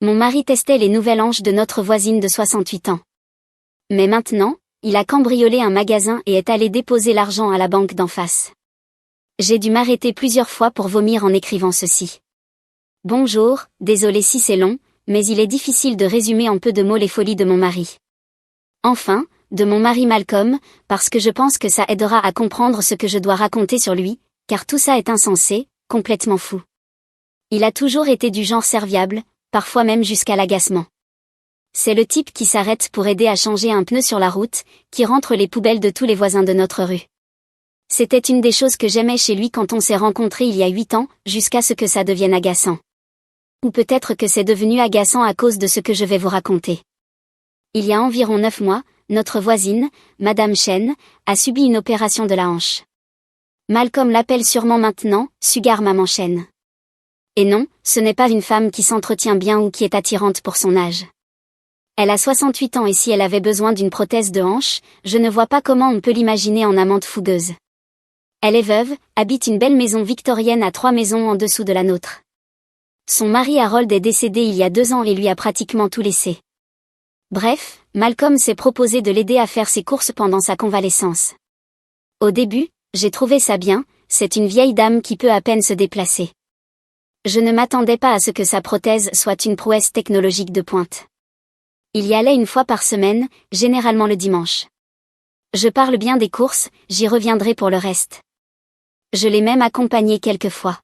Mon mari testait les nouvelles hanches de notre voisine de 68 ans. Mais maintenant, il a cambriolé un magasin et est allé déposer l'argent à la banque d'en face. J'ai dû m'arrêter plusieurs fois pour vomir en écrivant ceci. Bonjour, désolé si c'est long, mais il est difficile de résumer en peu de mots les folies de mon mari. Enfin, de mon mari Malcolm, parce que je pense que ça aidera à comprendre ce que je dois raconter sur lui, car tout ça est insensé, complètement fou. Il a toujours été du genre serviable, parfois même jusqu'à l'agacement. C'est le type qui s'arrête pour aider à changer un pneu sur la route, qui rentre les poubelles de tous les voisins de notre rue. C'était une des choses que j'aimais chez lui quand on s'est rencontrés il y a 8 ans, jusqu'à ce que ça devienne agaçant. Ou peut-être que c'est devenu agaçant à cause de ce que je vais vous raconter. Il y a environ 9 mois, notre voisine, Madame Chen, a subi une opération de la hanche. Malcolm l'appelle sûrement maintenant, Sugar Maman Chen. Et non, ce n'est pas une femme qui s'entretient bien ou qui est attirante pour son âge. Elle a 68 ans et si elle avait besoin d'une prothèse de hanche, je ne vois pas comment on peut l'imaginer en amante fougueuse. Elle est veuve, habite une belle maison victorienne à 3 maisons en dessous de la nôtre. Son mari Harold est décédé il y a 2 ans et lui a pratiquement tout laissé. Bref, Malcolm s'est proposé de l'aider à faire ses courses pendant sa convalescence. Au début, j'ai trouvé ça bien, c'est une vieille dame qui peut à peine se déplacer. Je ne m'attendais pas à ce que sa prothèse soit une prouesse technologique de pointe. Il y allait une fois par semaine, généralement le dimanche. Je parle bien des courses, j'y reviendrai pour le reste. Je l'ai même accompagnée quelques fois.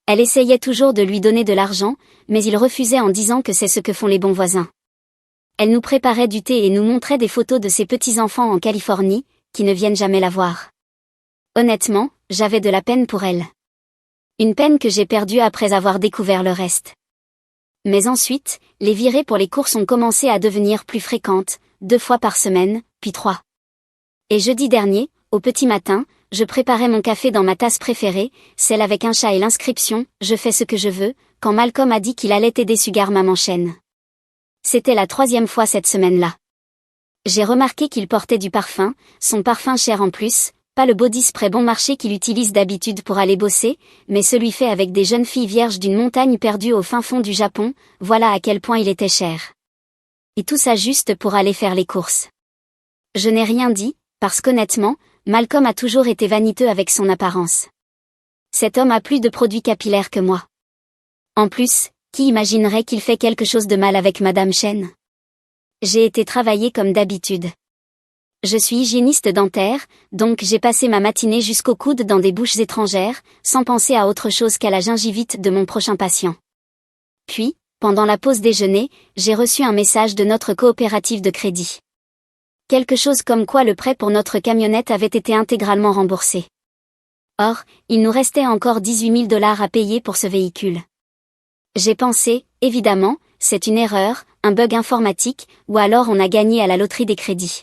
Elle essayait toujours de lui donner de l'argent, mais il refusait en disant que c'est ce que font les bons voisins. Elle nous préparait du thé et nous montrait des photos de ses petits-enfants en Californie, qui ne viennent jamais la voir. Honnêtement, j'avais de la peine pour elle. Une peine que j'ai perdue après avoir découvert le reste. Mais ensuite, les virées pour les courses ont commencé à devenir plus fréquentes, 2 fois par semaine, puis 3. Et jeudi dernier, au petit matin, je préparais mon café dans ma tasse préférée, celle avec un chat et l'inscription « Je fais ce que je veux », quand Malcolm a dit qu'il allait aider Sugar Maman Chen. C'était la 3e fois cette semaine-là. J'ai remarqué qu'il portait du parfum, son parfum cher en plus, pas le body spray bon marché qu'il utilise d'habitude pour aller bosser, mais celui fait avec des jeunes filles vierges d'une montagne perdue au fin fond du Japon, voilà à quel point il était cher. Et tout ça juste pour aller faire les courses. Je n'ai rien dit, parce qu'honnêtement, Malcolm a toujours été vaniteux avec son apparence. Cet homme a plus de produits capillaires que moi. En plus, qui imaginerait qu'il fait quelque chose de mal avec Madame Chen? J'ai été travailler comme d'habitude. Je suis hygiéniste dentaire, donc j'ai passé ma matinée jusqu'au coude dans des bouches étrangères, sans penser à autre chose qu'à la gingivite de mon prochain patient. Puis, pendant la pause déjeuner, j'ai reçu un message de notre coopérative de crédit. Quelque chose comme quoi le prêt pour notre camionnette avait été intégralement remboursé. Or, il nous restait encore 18 000 $ à payer pour ce véhicule. J'ai pensé, évidemment, c'est une erreur, un bug informatique, ou alors on a gagné à la loterie des crédits.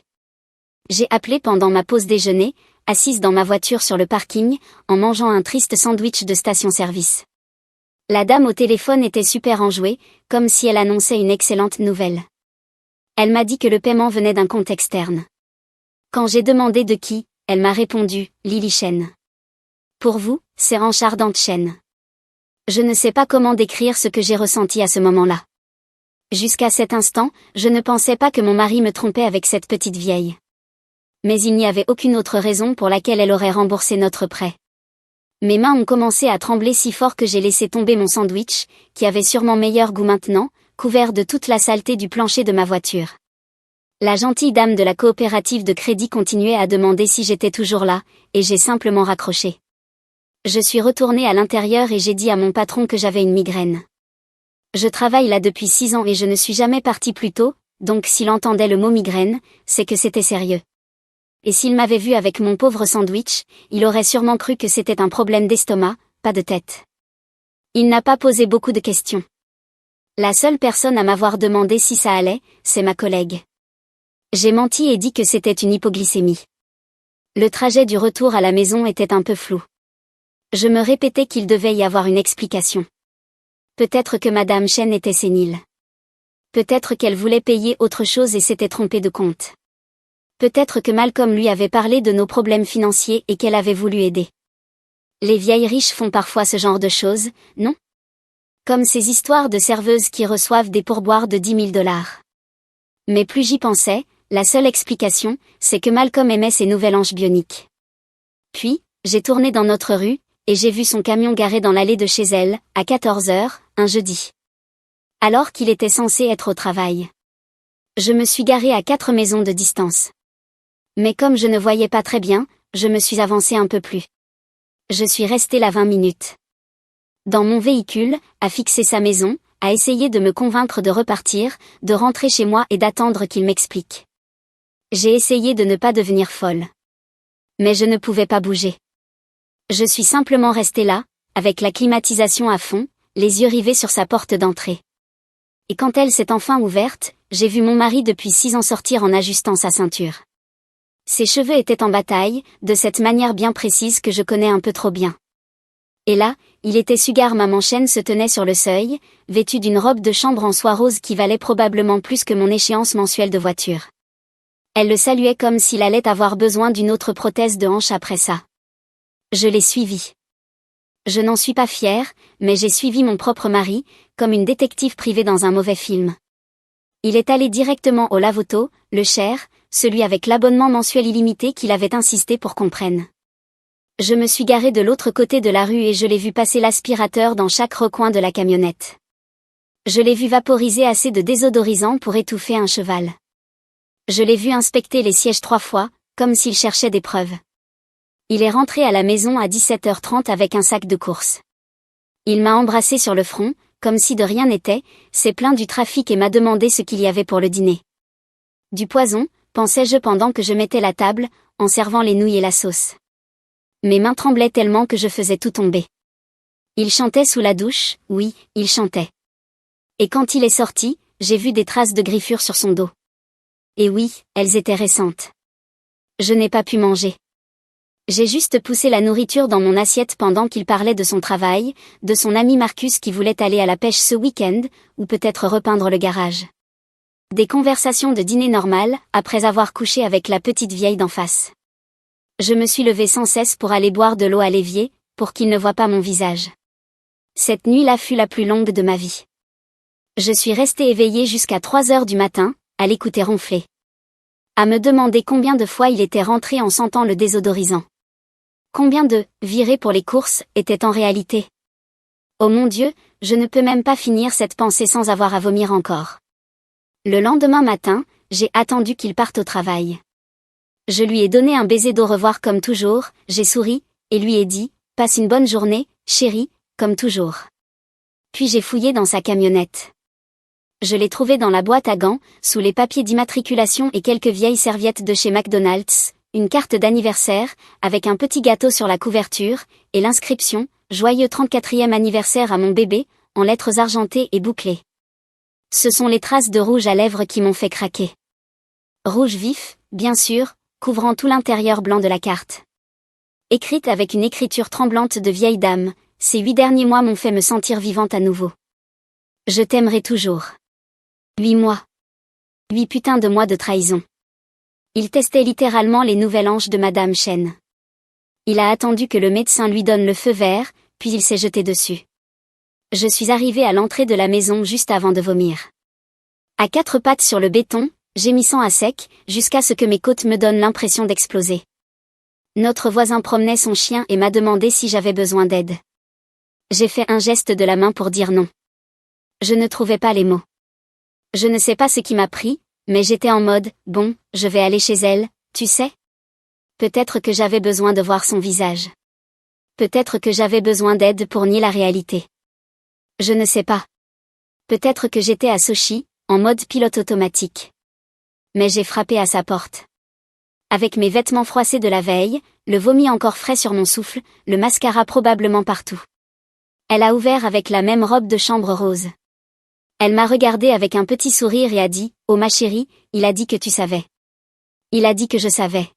J'ai appelé pendant ma pause déjeuner, assise dans ma voiture sur le parking, en mangeant un triste sandwich de station-service. La dame au téléphone était super enjouée, comme si elle annonçait une excellente nouvelle. Elle m'a dit que le paiement venait d'un compte externe. Quand j'ai demandé de qui, elle m'a répondu, Lily Chen. Pour vous, c'est Ardente Chen. Je ne sais pas comment décrire ce que j'ai ressenti à ce moment-là. Jusqu'à cet instant, je ne pensais pas que mon mari me trompait avec cette petite vieille. Mais il n'y avait aucune autre raison pour laquelle elle aurait remboursé notre prêt. Mes mains ont commencé à trembler si fort que j'ai laissé tomber mon sandwich, qui avait sûrement meilleur goût maintenant, couvert de toute la saleté du plancher de ma voiture. La gentille dame de la coopérative de crédit continuait à demander si j'étais toujours là, et j'ai simplement raccroché. Je suis retournée à l'intérieur et j'ai dit à mon patron que j'avais une migraine. Je travaille là depuis 6 ans et je ne suis jamais partie plus tôt, donc s'il entendait le mot migraine, c'est que c'était sérieux. Et s'il m'avait vu avec mon pauvre sandwich, il aurait sûrement cru que c'était un problème d'estomac, pas de tête. Il n'a pas posé beaucoup de questions. La seule personne à m'avoir demandé si ça allait, c'est ma collègue. J'ai menti et dit que c'était une hypoglycémie. Le trajet du retour à la maison était un peu flou. Je me répétais qu'il devait y avoir une explication. Peut-être que Madame Chen était sénile. Peut-être qu'elle voulait payer autre chose et s'était trompée de compte. Peut-être que Malcolm lui avait parlé de nos problèmes financiers et qu'elle avait voulu aider. Les vieilles riches font parfois ce genre de choses, non? Comme ces histoires de serveuses qui reçoivent des pourboires de 10 000 $. Mais plus j'y pensais, la seule explication, c'est que Malcolm aimait ses nouvelles hanches bioniques. Puis, j'ai tourné dans notre rue, et j'ai vu son camion garé dans l'allée de chez elle, à 14 heures, un jeudi. Alors qu'il était censé être au travail. Je me suis garée à 4 maisons de distance. Mais comme je ne voyais pas très bien, je me suis avancée un peu plus. Je suis restée là 20 minutes. Dans mon véhicule, à fixer sa maison, à essayer de me convaincre de repartir, de rentrer chez moi et d'attendre qu'il m'explique. J'ai essayé de ne pas devenir folle. Mais je ne pouvais pas bouger. Je suis simplement restée là, avec la climatisation à fond, les yeux rivés sur sa porte d'entrée. Et quand elle s'est enfin ouverte, j'ai vu mon mari depuis 6 ans sortir en ajustant sa ceinture. Ses cheveux étaient en bataille, de cette manière bien précise que je connais un peu trop bien. Et là, il était Sugar Maman Chen se tenait sur le seuil, vêtu d'une robe de chambre en soie rose qui valait probablement plus que mon échéance mensuelle de voiture. Elle le saluait comme s'il allait avoir besoin d'une autre prothèse de hanche après ça. Je l'ai suivi. Je n'en suis pas fière, mais j'ai suivi mon propre mari, comme une détective privée dans un mauvais film. Il est allé directement au lave-auto, le cher, celui avec l'abonnement mensuel illimité qu'il avait insisté pour qu'on prenne. Je me suis garée de l'autre côté de la rue et je l'ai vu passer l'aspirateur dans chaque recoin de la camionnette. Je l'ai vu vaporiser assez de désodorisant pour étouffer un cheval. Je l'ai vu inspecter les sièges 3 fois, comme s'il cherchait des preuves. Il est rentré à la maison à 17h30 avec un sac de courses. Il m'a embrassé sur le front, comme si de rien n'était, s'est plaint du trafic et m'a demandé ce qu'il y avait pour le dîner. Du poison, pensais-je pendant que je mettais la table, en servant les nouilles et la sauce. Mes mains tremblaient tellement que je faisais tout tomber. Il chantait sous la douche, oui, il chantait. Et quand il est sorti, j'ai vu des traces de griffures sur son dos. Et oui, elles étaient récentes. Je n'ai pas pu manger. J'ai juste poussé la nourriture dans mon assiette pendant qu'il parlait de son travail, de son ami Marcus qui voulait aller à la pêche ce week-end, ou peut-être repeindre le garage. Des conversations de dîner normales, après avoir couché avec la petite vieille d'en face. Je me suis levée sans cesse pour aller boire de l'eau à l'évier, pour qu'il ne voie pas mon visage. Cette nuit-là fut la plus longue de ma vie. Je suis restée éveillée jusqu'à 3 heures du matin, à l'écouter ronfler. À me demander combien de fois il était rentré en sentant le désodorisant. Combien de « virées pour les courses » étaient en réalité. Oh mon Dieu, je ne peux même pas finir cette pensée sans avoir à vomir encore. Le lendemain matin, j'ai attendu qu'il parte au travail. Je lui ai donné un baiser d'au revoir comme toujours, j'ai souri, et lui ai dit « Passe une bonne journée, chérie », comme toujours. Puis j'ai fouillé dans sa camionnette. Je l'ai trouvé dans la boîte à gants, sous les papiers d'immatriculation et quelques vieilles serviettes de chez McDonald's, une carte d'anniversaire, avec un petit gâteau sur la couverture, et l'inscription « Joyeux 34e anniversaire à mon bébé », en lettres argentées et bouclées. Ce sont les traces de rouge à lèvres qui m'ont fait craquer. Rouge vif, bien sûr, couvrant tout l'intérieur blanc de la carte. Écrite avec une écriture tremblante de vieille dame, ces 8 derniers mois m'ont fait me sentir vivante à nouveau. Je t'aimerai toujours. 8 mois. 8 putains de mois de trahison. Il testait littéralement les nouvelles hanches de Madame Chen. Il a attendu que le médecin lui donne le feu vert, puis il s'est jeté dessus. Je suis arrivée à l'entrée de la maison juste avant de vomir. À 4 pattes sur le béton, gémissant à sec, jusqu'à ce que mes côtes me donnent l'impression d'exploser. Notre voisin promenait son chien et m'a demandé si j'avais besoin d'aide. J'ai fait un geste de la main pour dire non. Je ne trouvais pas les mots. Je ne sais pas ce qui m'a pris, mais j'étais en mode, bon, je vais aller chez elle, tu sais. Peut-être que j'avais besoin de voir son visage. Peut-être que j'avais besoin d'aide pour nier la réalité. Je ne sais pas. Peut-être que j'étais à Sochi, en mode pilote automatique. Mais j'ai frappé à sa porte. Avec mes vêtements froissés de la veille, le vomi encore frais sur mon souffle, le mascara probablement partout. Elle a ouvert avec la même robe de chambre rose. Elle m'a regardé avec un petit sourire et a dit « Oh ma chérie, il a dit que tu savais. Il a dit que je savais. »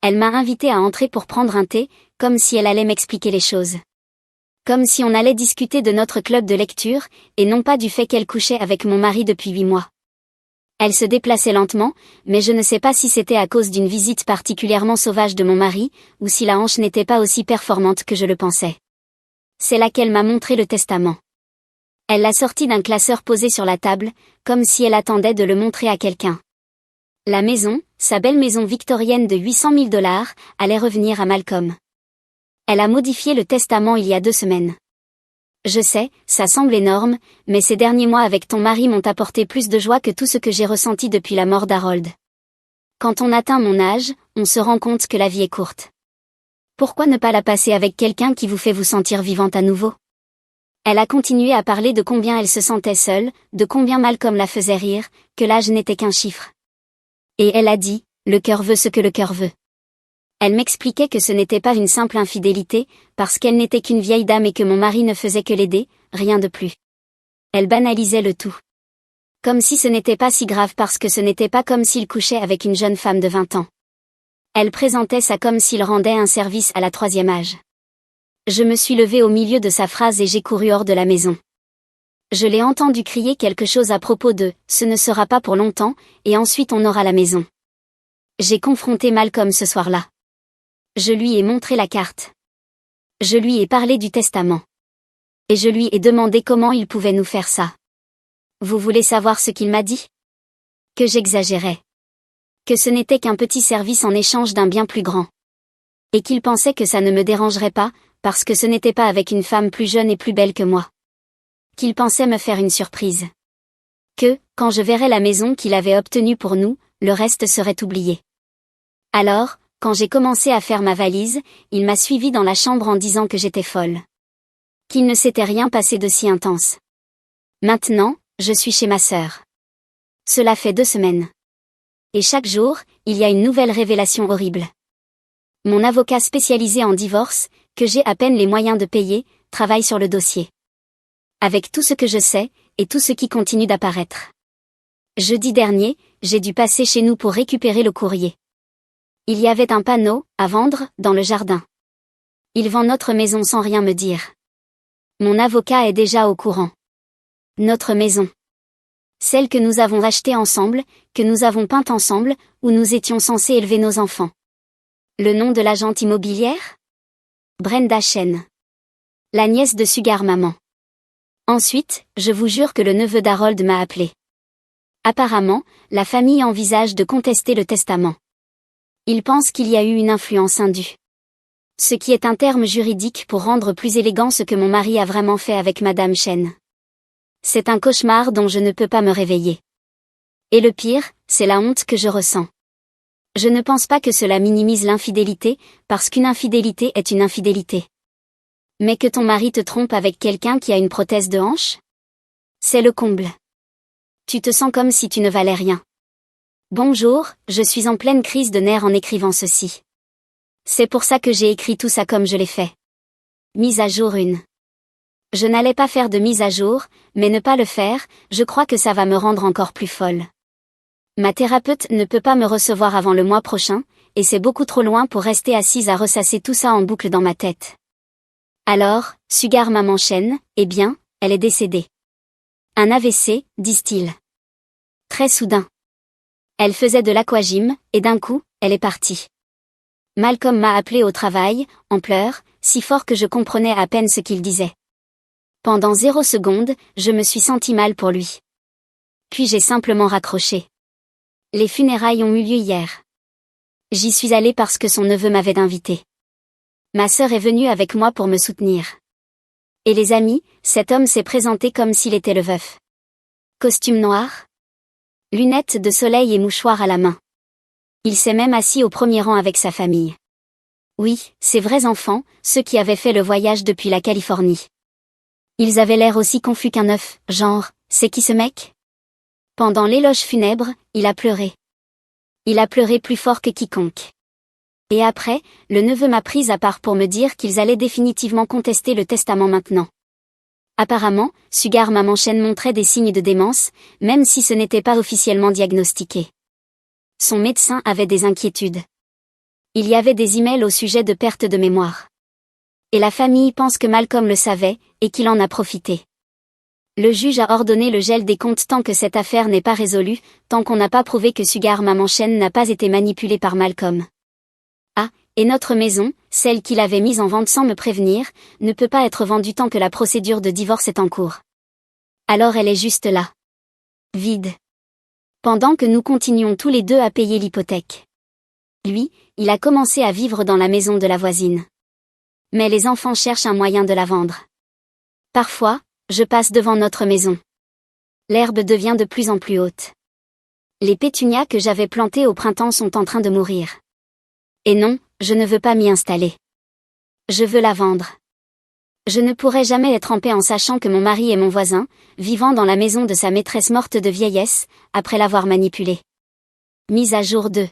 Elle m'a invité à entrer pour prendre un thé, comme si elle allait m'expliquer les choses. Comme si on allait discuter de notre club de lecture, et non pas du fait qu'elle couchait avec mon mari depuis 8 mois. Elle se déplaçait lentement, mais je ne sais pas si c'était à cause d'une visite particulièrement sauvage de mon mari, ou si la hanche n'était pas aussi performante que je le pensais. C'est là qu'elle m'a montré le testament. Elle l'a sorti d'un classeur posé sur la table, comme si elle attendait de le montrer à quelqu'un. La maison, sa belle maison victorienne de 800 000 $, allait revenir à Malcolm. Elle a modifié le testament il y a 2 semaines. Je sais, ça semble énorme, mais ces derniers mois avec ton mari m'ont apporté plus de joie que tout ce que j'ai ressenti depuis la mort d'Harold. Quand on atteint mon âge, on se rend compte que la vie est courte. Pourquoi ne pas la passer avec quelqu'un qui vous fait vous sentir vivante à nouveau? Elle a continué à parler de combien elle se sentait seule, de combien Malcolm la faisait rire, que l'âge n'était qu'un chiffre. Et elle a dit, le cœur veut ce que le cœur veut. Elle m'expliquait que ce n'était pas une simple infidélité, parce qu'elle n'était qu'une vieille dame et que mon mari ne faisait que l'aider, rien de plus. Elle banalisait le tout. Comme si ce n'était pas si grave parce que ce n'était pas comme s'il couchait avec une jeune femme de 20 ans. Elle présentait ça comme s'il rendait un service à la 3e âge. Je me suis levée au milieu de sa phrase et j'ai couru hors de la maison. Je l'ai entendu crier quelque chose à propos de « ce ne sera pas pour longtemps, et ensuite on aura la maison ». J'ai confronté Malcolm ce soir-là. Je lui ai montré la carte. Je lui ai parlé du testament. Et je lui ai demandé comment il pouvait nous faire ça. Vous voulez savoir ce qu'il m'a dit? Que j'exagérais. Que ce n'était qu'un petit service en échange d'un bien plus grand. Et qu'il pensait que ça ne me dérangerait pas, parce que ce n'était pas avec une femme plus jeune et plus belle que moi. Qu'il pensait me faire une surprise. Que, quand je verrais la maison qu'il avait obtenue pour nous, le reste serait oublié. Alors, quand j'ai commencé à faire ma valise, il m'a suivi dans la chambre en disant que j'étais folle. Qu'il ne s'était rien passé de si intense. Maintenant, je suis chez ma sœur. Cela fait 2 semaines. Et chaque jour, il y a une nouvelle révélation horrible. Mon avocat spécialisé en divorce, que j'ai à peine les moyens de payer, travaille sur le dossier. Avec tout ce que je sais, et tout ce qui continue d'apparaître. Jeudi dernier, j'ai dû passer chez nous pour récupérer le courrier. Il y avait un panneau, à vendre, dans le jardin. Il vend notre maison sans rien me dire. Mon avocat est déjà au courant. Notre maison. Celle que nous avons achetée ensemble, que nous avons peinte ensemble, où nous étions censés élever nos enfants. Le nom de l'agente immobilière? Brenda Chen. La nièce de Sugar Maman. Ensuite, je vous jure que le neveu d'Harold m'a appelé. Apparemment, la famille envisage de contester le testament. Il pense qu'il y a eu une influence indue. Ce qui est un terme juridique pour rendre plus élégant ce que mon mari a vraiment fait avec Madame Chen. C'est un cauchemar dont je ne peux pas me réveiller. Et le pire, c'est la honte que je ressens. Je ne pense pas que cela minimise l'infidélité, parce qu'une infidélité est une infidélité. Mais que ton mari te trompe avec quelqu'un qui a une prothèse de hanche? C'est le comble. Tu te sens comme si tu ne valais rien. Bonjour, je suis en pleine crise de nerfs en écrivant ceci. C'est pour ça que j'ai écrit tout ça comme je l'ai fait. Mise à jour 1. Je n'allais pas faire de mise à jour, mais ne pas le faire, je crois que ça va me rendre encore plus folle. Ma thérapeute ne peut pas me recevoir avant le mois prochain, et c'est beaucoup trop loin pour rester assise à ressasser tout ça en boucle dans ma tête. Alors, Sugar Maman Chen, eh bien, elle est décédée. Un AVC, disent-ils. Très soudain. Elle faisait de l'aquagym, et d'un coup, elle est partie. Malcolm m'a appelé au travail, en pleurs, si fort que je comprenais à peine ce qu'il disait. Pendant 0 seconde, je me suis senti mal pour lui. Puis j'ai simplement raccroché. Les funérailles ont eu lieu hier. J'y suis allée parce que son neveu m'avait invitée. Ma sœur est venue avec moi pour me soutenir. Et les amis, cet homme s'est présenté comme s'il était le veuf. Costume noir? Lunettes de soleil et mouchoir à la main. Il s'est même assis au premier rang avec sa famille. Oui, ces vrais enfants, ceux qui avaient fait le voyage depuis la Californie. Ils avaient l'air aussi confus qu'un œuf, genre, c'est qui ce mec? Pendant l'éloge funèbre, il a pleuré. Il a pleuré plus fort que quiconque. Et après, le neveu m'a prise à part pour me dire qu'ils allaient définitivement contester le testament maintenant. Apparemment, Sugar Maman Chen montrait des signes de démence, même si ce n'était pas officiellement diagnostiqué. Son médecin avait des inquiétudes. Il y avait des emails au sujet de perte de mémoire. Et la famille pense que Malcolm le savait, et qu'il en a profité. Le juge a ordonné le gel des comptes tant que cette affaire n'est pas résolue, tant qu'on n'a pas prouvé que Sugar Maman Chen n'a pas été manipulée par Malcolm. Ah, et notre maison, celle qu'il avait mise en vente sans me prévenir, ne peut pas être vendue tant que la procédure de divorce est en cours. Alors elle est juste là. Vide. Pendant que nous continuons tous les deux à payer l'hypothèque. Lui, il a commencé à vivre dans la maison de la voisine. Mais les enfants cherchent un moyen de la vendre. Parfois, je passe devant notre maison. L'herbe devient de plus en plus haute. Les pétunias que j'avais plantées au printemps sont en train de mourir. Et non, je ne veux pas m'y installer. Je veux la vendre. Je ne pourrais jamais être en paix en sachant que mon mari est mon voisin, vivant dans la maison de sa maîtresse morte de vieillesse, après l'avoir manipulée. Mise à jour 2.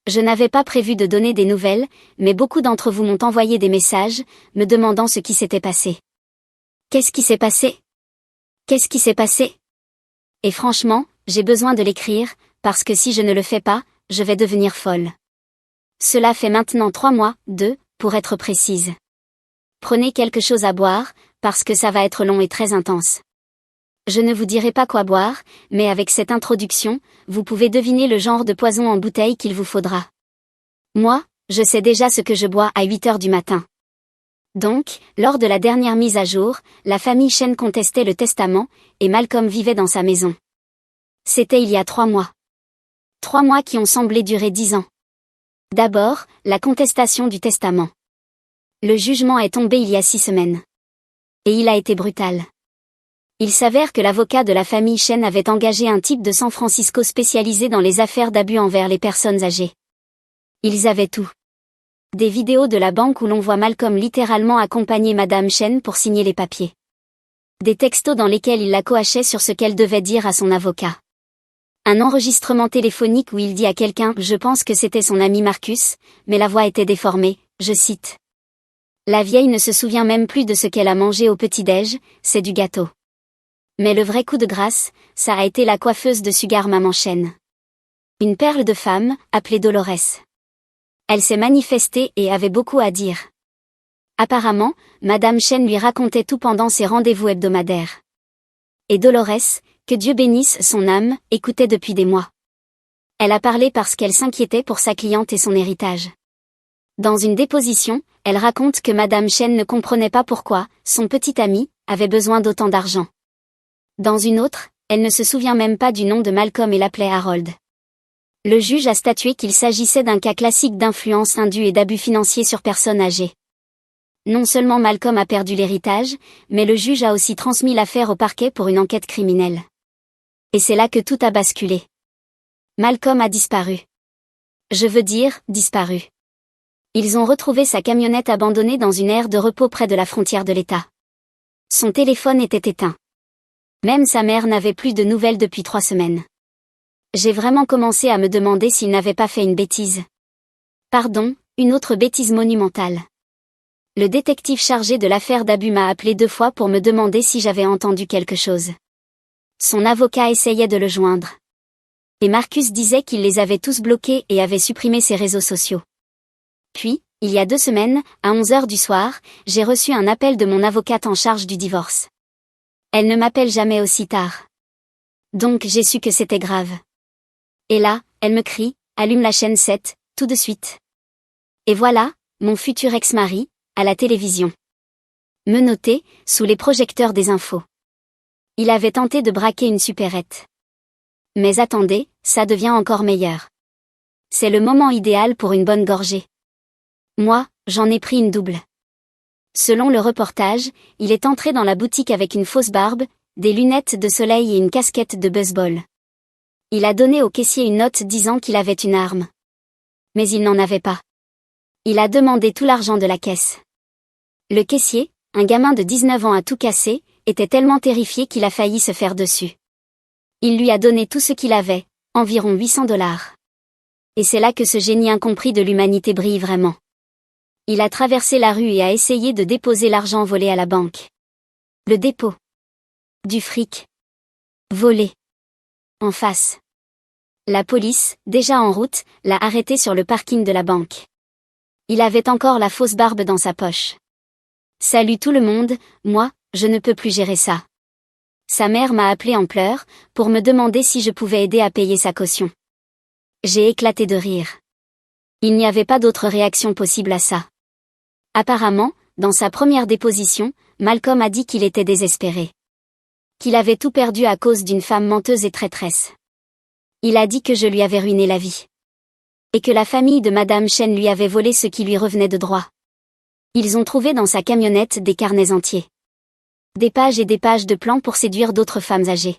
Je n'avais pas prévu de donner des nouvelles, mais beaucoup d'entre vous m'ont envoyé des messages, me demandant ce qui s'était passé. Qu'est-ce qui s'est passé? Qu'est-ce qui s'est passé? Et franchement, j'ai besoin de l'écrire, parce que si je ne le fais pas, je vais devenir folle. Cela fait maintenant 3 mois, 2, pour être précise. Prenez quelque chose à boire, parce que ça va être long et très intense. Je ne vous dirai pas quoi boire, mais avec cette introduction, vous pouvez deviner le genre de poison en bouteille qu'il vous faudra. Moi, je sais déjà ce que je bois à 8 heures du matin. Donc, lors de la dernière mise à jour, la famille Chen contestait le testament, et Malcolm vivait dans sa maison. C'était il y a 3 mois. 3 mois qui ont semblé durer 10 ans. D'abord, la contestation du testament. Le jugement est tombé il y a 6 semaines. Et il a été brutal. Il s'avère que l'avocat de la famille Chen avait engagé un type de San Francisco spécialisé dans les affaires d'abus envers les personnes âgées. Ils avaient tout. Des vidéos de la banque où l'on voit Malcolm littéralement accompagner Madame Chen pour signer les papiers. Des textos dans lesquels il la coachait sur ce qu'elle devait dire à son avocat. Un enregistrement téléphonique où il dit à quelqu'un « Je pense que c'était son ami Marcus, mais la voix était déformée », je cite. La vieille ne se souvient même plus de ce qu'elle a mangé au petit-déj, c'est du gâteau. Mais le vrai coup de grâce, ça a été la coiffeuse de Sugar Maman Chen. Une perle de femme, appelée Dolores. Elle s'est manifestée et avait beaucoup à dire. Apparemment, Madame Chen lui racontait tout pendant ses rendez-vous hebdomadaires. Et Dolores, que Dieu bénisse son âme, écoutait depuis des mois. Elle a parlé parce qu'elle s'inquiétait pour sa cliente et son héritage. Dans une déposition, elle raconte que Madame Chen ne comprenait pas pourquoi son petit ami avait besoin d'autant d'argent. Dans une autre, elle ne se souvient même pas du nom de Malcolm et l'appelait Harold. Le juge a statué qu'il s'agissait d'un cas classique d'influence indue et d'abus financiers sur personnes âgées. Non seulement Malcolm a perdu l'héritage, mais le juge a aussi transmis l'affaire au parquet pour une enquête criminelle. Et c'est là que tout a basculé. Malcolm a disparu. Je veux dire, disparu. Ils ont retrouvé sa camionnette abandonnée dans une aire de repos près de la frontière de l'État. Son téléphone était éteint. Même sa mère n'avait plus de nouvelles depuis 3 semaines. J'ai vraiment commencé à me demander s'il n'avait pas fait une bêtise. Pardon, une autre bêtise monumentale. Le détective chargé de l'affaire d'abus m'a appelé 2 fois pour me demander si j'avais entendu quelque chose. Son avocat essayait de le joindre. Et Marcus disait qu'il les avait tous bloqués et avait supprimé ses réseaux sociaux. Puis, il y a 2 semaines, à 11 heures du soir, j'ai reçu un appel de mon avocate en charge du divorce. Elle ne m'appelle jamais aussi tard. Donc j'ai su que c'était grave. Et là, elle me crie, allume la chaîne 7, tout de suite. Et voilà, mon futur ex-mari, à la télévision. Menotté, sous les projecteurs des infos. Il avait tenté de braquer une supérette. Mais attendez, ça devient encore meilleur. C'est le moment idéal pour une bonne gorgée. Moi, j'en ai pris une double. Selon le reportage, il est entré dans la boutique avec une fausse barbe, des lunettes de soleil et une casquette de baseball. Il a donné au caissier une note disant qu'il avait une arme. Mais il n'en avait pas. Il a demandé tout l'argent de la caisse. Le caissier, un gamin de 19 ans à tout casser, était tellement terrifié qu'il a failli se faire dessus. Il lui a donné tout ce qu'il avait, environ 800 $. Et c'est là que ce génie incompris de l'humanité brille vraiment. Il a traversé la rue et a essayé de déposer l'argent volé à la banque. Le dépôt. Du fric. Volé. En face. La police, déjà en route, l'a arrêté sur le parking de la banque. Il avait encore la fausse barbe dans sa poche. Salut tout le monde, moi, je ne peux plus gérer ça. Sa mère m'a appelé en pleurs, pour me demander si je pouvais aider à payer sa caution. J'ai éclaté de rire. Il n'y avait pas d'autre réaction possible à ça. Apparemment, dans sa première déposition, Malcolm a dit qu'il était désespéré. Qu'il avait tout perdu à cause d'une femme menteuse et traîtresse. Il a dit que je lui avais ruiné la vie. Et que la famille de Madame Chen lui avait volé ce qui lui revenait de droit. Ils ont trouvé dans sa camionnette des carnets entiers. Des pages et des pages de plans pour séduire d'autres femmes âgées.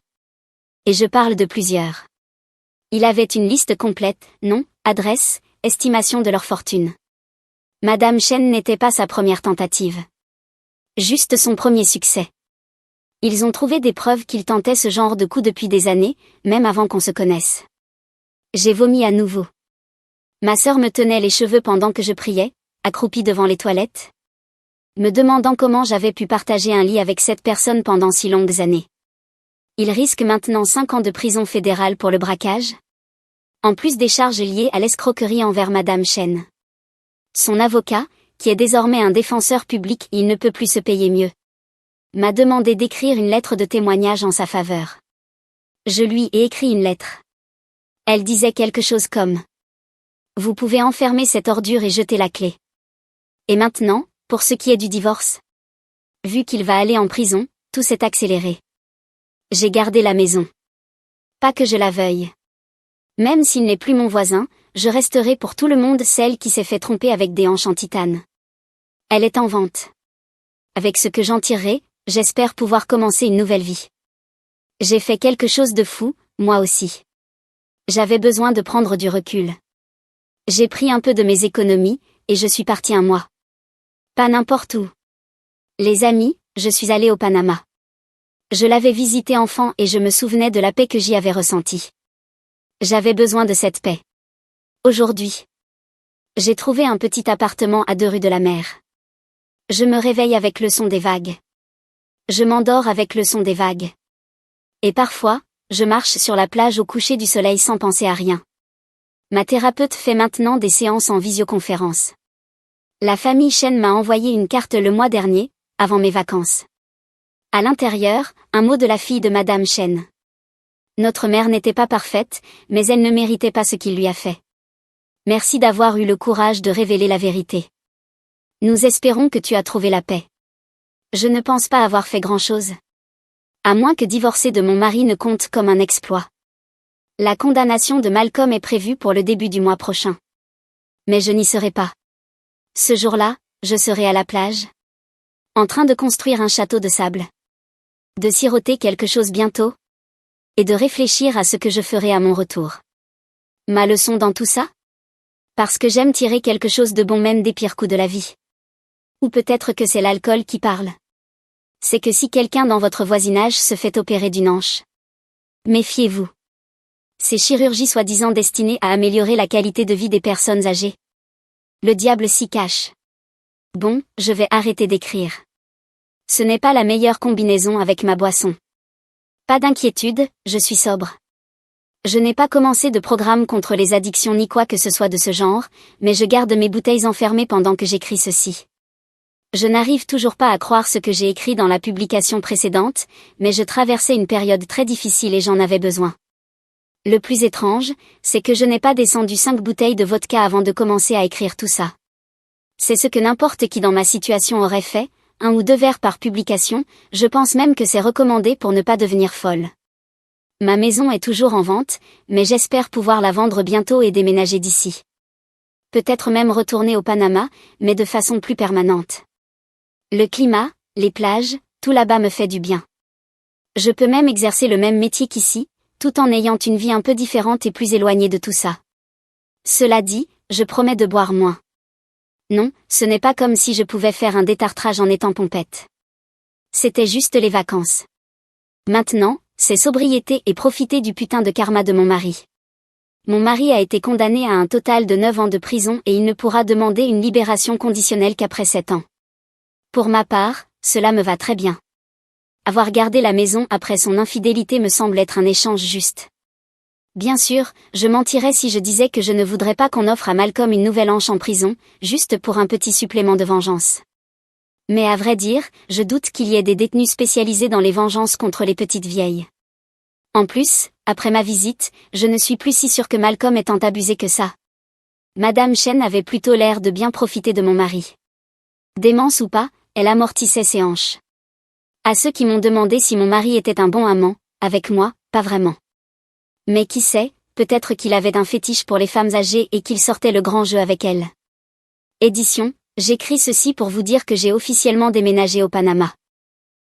Et je parle de plusieurs. Il avait une liste complète, nom, adresse, estimation de leur fortune. Madame Chen n'était pas sa première tentative. Juste son premier succès. Ils ont trouvé des preuves qu'il tentait ce genre de coup depuis des années, même avant qu'on se connaisse. J'ai vomi à nouveau. Ma sœur me tenait les cheveux pendant que je priais, accroupie devant les toilettes, me demandant comment j'avais pu partager un lit avec cette personne pendant si longues années. Il risque maintenant 5 ans de prison fédérale pour le braquage, en plus des charges liées à l'escroquerie envers Madame Chen. Son avocat, qui est désormais un défenseur public, il ne peut plus se payer mieux, m'a demandé d'écrire une lettre de témoignage en sa faveur. Je lui ai écrit une lettre. Elle disait quelque chose comme: vous pouvez enfermer cette ordure et jeter la clé. Et maintenant, pour ce qui est du divorce, vu qu'il va aller en prison, tout s'est accéléré. J'ai gardé la maison. Pas que je la veuille. Même s'il n'est plus mon voisin, je resterai pour tout le monde celle qui s'est fait tromper avec des hanches en titane. Elle est en vente. Avec ce que j'en tirerai, j'espère pouvoir commencer une nouvelle vie. J'ai fait quelque chose de fou, moi aussi. J'avais besoin de prendre du recul. J'ai pris un peu de mes économies, et je suis partie un mois. Pas n'importe où. Les amis, je suis allée au Panama. Je l'avais visité enfant et je me souvenais de la paix que j'y avais ressentie. J'avais besoin de cette paix. Aujourd'hui, j'ai trouvé un petit appartement à 2 rues de la mer. Je me réveille avec le son des vagues. Je m'endors avec le son des vagues. Et parfois, je marche sur la plage au coucher du soleil sans penser à rien. Ma thérapeute fait maintenant des séances en visioconférence. La famille Chen m'a envoyé une carte le mois dernier, avant mes vacances. À l'intérieur, un mot de la fille de Madame Chen. Notre mère n'était pas parfaite, mais elle ne méritait pas ce qu'il lui a fait. Merci d'avoir eu le courage de révéler la vérité. Nous espérons que tu as trouvé la paix. Je ne pense pas avoir fait grand-chose. À moins que divorcer de mon mari ne compte comme un exploit. La condamnation de Malcolm est prévue pour le début du mois prochain. Mais je n'y serai pas. Ce jour-là, je serai à la plage, en train de construire un château de sable. De siroter quelque chose bientôt, et de réfléchir à ce que je ferai à mon retour. Ma leçon dans tout ça? Parce que j'aime tirer quelque chose de bon même des pires coups de la vie. Ou peut-être que c'est l'alcool qui parle. C'est que si quelqu'un dans votre voisinage se fait opérer d'une hanche, méfiez-vous. Ces chirurgies soi-disant destinées à améliorer la qualité de vie des personnes âgées. Le diable s'y cache. Bon, je vais arrêter d'écrire. Ce n'est pas la meilleure combinaison avec ma boisson. Pas d'inquiétude, je suis sobre. Je n'ai pas commencé de programme contre les addictions ni quoi que ce soit de ce genre, mais je garde mes bouteilles enfermées pendant que j'écris ceci. Je n'arrive toujours pas à croire ce que j'ai écrit dans la publication précédente, mais je traversais une période très difficile et j'en avais besoin. Le plus étrange, c'est que je n'ai pas descendu 5 bouteilles de vodka avant de commencer à écrire tout ça. C'est ce que n'importe qui dans ma situation aurait fait, 1 ou 2 verres par publication, je pense même que c'est recommandé pour ne pas devenir folle. Ma maison est toujours en vente, mais j'espère pouvoir la vendre bientôt et déménager d'ici. Peut-être même retourner au Panama, mais de façon plus permanente. Le climat, les plages, tout là-bas me fait du bien. Je peux même exercer le même métier qu'ici, tout en ayant une vie un peu différente et plus éloignée de tout ça. Cela dit, je promets de boire moins. Non, ce n'est pas comme si je pouvais faire un détartrage en étant pompette. C'était juste les vacances. Maintenant, c'est sobriété et profiter du putain de karma de mon mari. Mon mari a été condamné à un total de 9 ans de prison et il ne pourra demander une libération conditionnelle qu'après 7 ans. Pour ma part, cela me va très bien. Avoir gardé la maison après son infidélité me semble être un échange juste. Bien sûr, je mentirais si je disais que je ne voudrais pas qu'on offre à Malcolm une nouvelle hanche en prison, juste pour un petit supplément de vengeance. Mais à vrai dire, je doute qu'il y ait des détenus spécialisés dans les vengeances contre les petites vieilles. En plus, après ma visite, je ne suis plus si sûre que Malcolm ait tant abusé que ça. Madame Chen avait plutôt l'air de bien profiter de mon mari. Démence ou pas, elle amortissait ses hanches. À ceux qui m'ont demandé si mon mari était un bon amant, avec moi, pas vraiment. Mais qui sait, peut-être qu'il avait un fétiche pour les femmes âgées et qu'il sortait le grand jeu avec elles. Édition, j'écris ceci pour vous dire que j'ai officiellement déménagé au Panama.